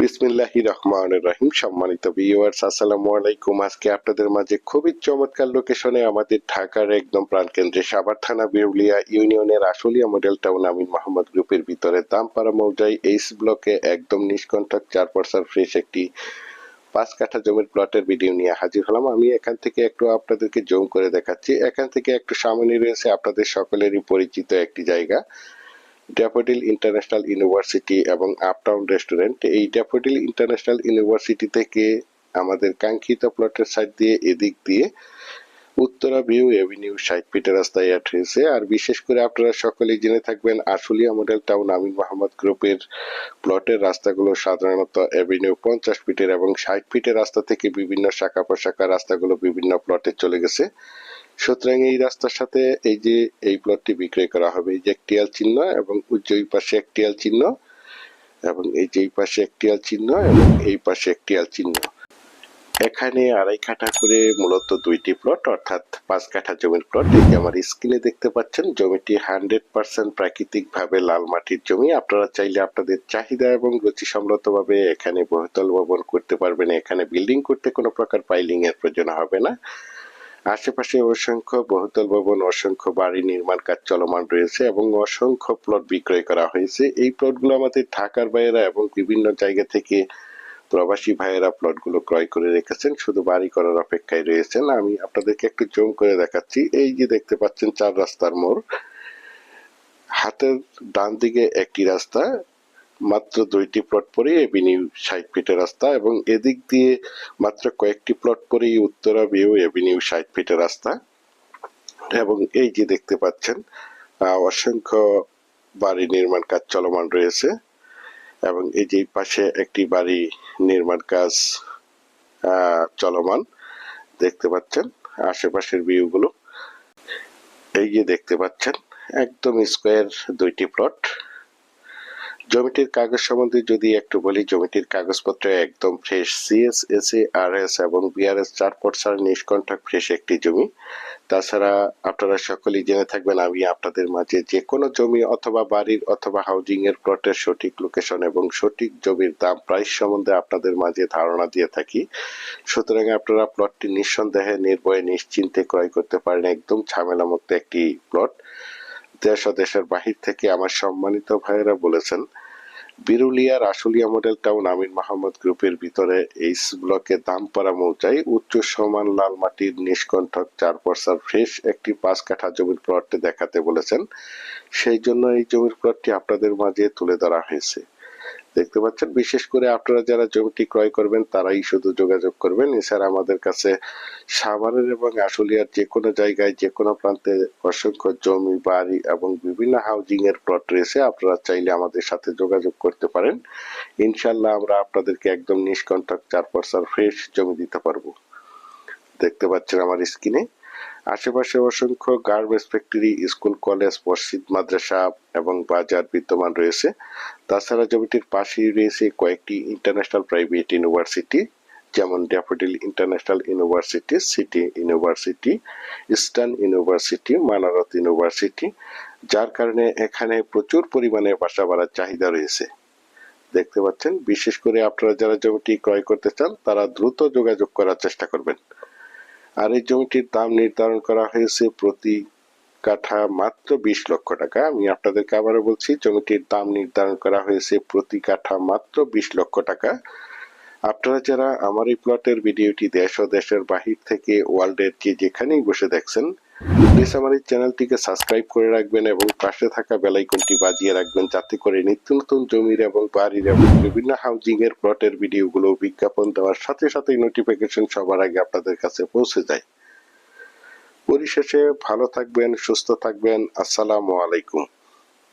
বিসমিল্লাহির রহমানির রহিম। সম্মানিত ভিউয়ার্স, আসসালামু আলাইকুম। আজকে আপনাদের মাঝে খুবই চমৎকার লোকেশনে আমাদের ঢাকার একদম প্রাণকেন্দ্রে সাভার থানা বিরুলিয়া ইউনিয়নের আশুলিয়া মডেল টাউন আমিন মোহাম্মদ গ্রুপের ভিতরে দামপাড়া মৌজায় এইচ ব্লকে একদম নিষ্কণ্টক 4% ফ্রেশ একটি 5 কাঠা জমির প্লটের ভিডিও নিয়ে হাজির হলাম। আমি এখান থেকে একটু আপনাদেরকে জুম করে দেখাচ্ছি। এখান থেকে একটু সামনে রয়েছে আপনাদের সকলেরই পরিচিত একটি জায়গা, ড্যাফোডিল ইন্টারন্যাশনাল ইউনিভার্সিটি এবং আপটাউন রেস্টুরেন্ট। এই ড্যাফোডিল ইন্টারন্যাশনাল ইউনিভার্সিটি থেকে আমাদের কাঙ্ক্ষিত প্লটের সাইড দিয়ে এদিক দিয়ে উত্তরা ভিউ এভিনিউ 60 ফিটের রাস্তায় অ্যাড হয়েছে। আর বিশেষ করে আপনারা সকলেই জেনে থাকবেন আশুলিয়া মডেল টাউন আমিন মোহাম্মদ গ্রুপের প্লটের রাস্তাগুলো সাধারণত এভিনিউ 50 ফিটের এবং 60 ফিটের রাস্তা থেকে বিভিন্ন শাখা প্রশাখা রাস্তাগুলো বিভিন্ন প্লটে চলে গেছে। সুতরাং এই রাস্তার সাথে এই যে এই প্লটটি বিক্রয় করা হবে, এই যে একটি এল চিহ্ন এবং ওই পাশে একটি এল চিহ্ন এবং এই যে এই পাশে একটি এল চিহ্ন এবং এই পাশে একটি এল চিহ্ন। এখানে 2.5 কাঠা করে মূলত দুইটি প্লট, অর্থাৎ 5 কাঠা জমির প্লট। এই যে আমার স্ক্রিনে দেখতে পাচ্ছেন, জমিটি 100% প্রাকৃতিক ভাবে লাল মাটির জমি। আপনারা চাইলে আপনাদের চাহিদা এবং রুচি সম্মতভাবে এখানে বহুতল ভবন করতে পারবেন। এখানে বিল্ডিং করতে কোনো প্রকার পাইলিং এর প্রয়োজন হবে না। আশেপাশে অসংখ্য বহুতল ভবন, অসংখ্য বাড়ি নির্মাণ কাজ চলমান রয়েছে এবং অসংখ্য প্লট বিক্রয় করা হয়েছে। এই প্লটগুলো আমাদের ঢাকার ভাইয়েরা এবং বিভিন্ন জায়গা থেকে প্রবাসী ভাইয়েরা প্লটগুলো ক্রয় করে রেখেছেন, শুধু বাড়ি করার অপেক্ষায় রয়েছেন। আমি আপনাদেরকে একটু জুম করে দেখাচ্ছি। এই যে দেখতে পাচ্ছেন 4 রাস্তার মোড়, হাতের ডান দিকে একটি রাস্তা, মাত্র 2টি প্লট পরে এভিনিউ 60 ফিটের রাস্তা এবং এদিক দিয়ে মাত্র কয়েকটি প্লট পরেই উত্তরা ভিউ এভিনিউ 60 ফিটের রাস্তা। এবং এই যে দেখতে পাচ্ছেন অসংখ্য বাড়ি নির্মাণ কাজ চলমান রয়েছে এবং এই যে পাশে একটি বাড়ি নির্মাণ কাজ চলমান দেখতে পাচ্ছেন। আশেপাশের ভিউগুলো এই যে দেখতে পাচ্ছেন, একদম স্কোয়ার 2টি প্লট। জমিটির কাগজ সম্বন্ধে যদি একটু বলি, জমিটির কাগজপত্র একদম ফ্রেশ, সিএস, এসএ, আরএস এবং বিআরএস 4% নিষ্কণ্টক ফ্রেশ একটি জমি। তাছাড়া আপনারা সকলেই জেনে থাকবেন, আমি আপনাদের মাঝে যে কোনো জমি অথবা বাড়ির অথবা হাউজিং এর প্লটের সঠিক লোকেশন এবং সঠিক জমির দাম প্রাইস সম্বন্ধে আপনাদের মাঝে ধারণা দিয়ে থাকি। সুতরাং আপনারা প্লটটি নিঃসন্দেহে নির্ভয়ে নিশ্চিন্তে ক্রয় করতে পারেন। একদম ঝামেলা মুক্ত একটি প্লট। দেশ ও দেশের বাহির থেকে আমার সম্মানিত ভাইয়েরা বলেছেন, বিরুলিয়ার আশুলিয়া মডেল টাউন আমিন মোহাম্মদ গ্রুপের ভিতরে এইচ ব্লকে দামপাড়া মৌজায় উচ্চ সমান লাল মাটির নিষ্কণ্টক 4% ফ্রেশ একটি 5 কাঠা জমির প্লটটি দেখাতে বলেছেন। সেই জন্য এই জমির প্লটটি আপনাদের মাঝে তুলে ধরা হয়েছে। দেখতে পাচ্ছেন, বিশেষ করে আপনারা যারা জমিটি ক্রয় করবেন তারাই শুধু যোগাযোগ করবেন। এছাড়া আমাদের কাছে সাভারের এবং আশুলিয়ার যে কোনো জায়গায় যে কোনো প্রান্তে অসংখ্য জমি, বাড়ি এবং বিভিন্ন হাউজিং এর প্লট রয়েছে। আপনারা চাইলে আমাদের সাথে যোগাযোগ করতে পারেন। ইনশাল্লাহ আমরা আপনাদেরকে একদম নিষ্কণ্টক 4% ফ্রেশ জমি দিতে পারবো। দেখতে পাচ্ছেন আমার স্ক্রিনে আশেপাশে অসংখ্য গার্মেন্টস ফ্যাক্টরি, স্কুল, কলেজ, মসজিদ, মাদ্রাসা এবং বাজার বিদ্যমান রয়েছে। তাছাড়া জমিটির পাশেই রয়েছে কয়েকটি ইন্টারন্যাশনাল প্রাইভেট ইউনিভার্সিটি, যেমন daffodil international university, city university, eastern university, Manarat university, যার কারণে এখানে প্রচুর পরিমাণে বাসা ভাড়ার চাহিদা রয়েছে। দেখতে পাচ্ছেন, বিশেষ করে আপনারা যারা জমিটি ক্রয় করতে চান তারা দ্রুত যোগাযোগ করার চেষ্টা করবেন। আর এই জমিটির দাম নির্ধারণ করা হয়েছে প্রতি কাঠা মাত্র 20 লক্ষ টাকা। আমি আপনাদেরকে আবারও বলছি, জমিটির দাম নির্ধারণ করা হয়েছে প্রতি কাঠা মাত্র 20 লক্ষ টাকা। আপনারা যারা আমার এই প্লটের ভিডিওটি দেশ ও দেশের বাহির থেকে ওয়ার্ল্ডের যেখানেই বসে দেখছেন, প্লিজ আমার এই চ্যানেলটিকে সাবস্ক্রাইব করে রাখবেন এবং পাশে থাকা বেল আইকনটি বাজিয়ে রাখবেন, যাতে করে নিত্য নতুন জমির এবং বাড়ির এবং বিভিন্ন হাউজিং এর প্লটের ভিডিওগুলো বিজ্ঞাপন দেওয়ার সাথে সাথে নোটিফিকেশন সবার আগে আপনাদের কাছে পৌঁছে যায়। পরিশেষে ভালো থাকবেন, সুস্থ থাকবেন। আসসালামু আলাইকুম।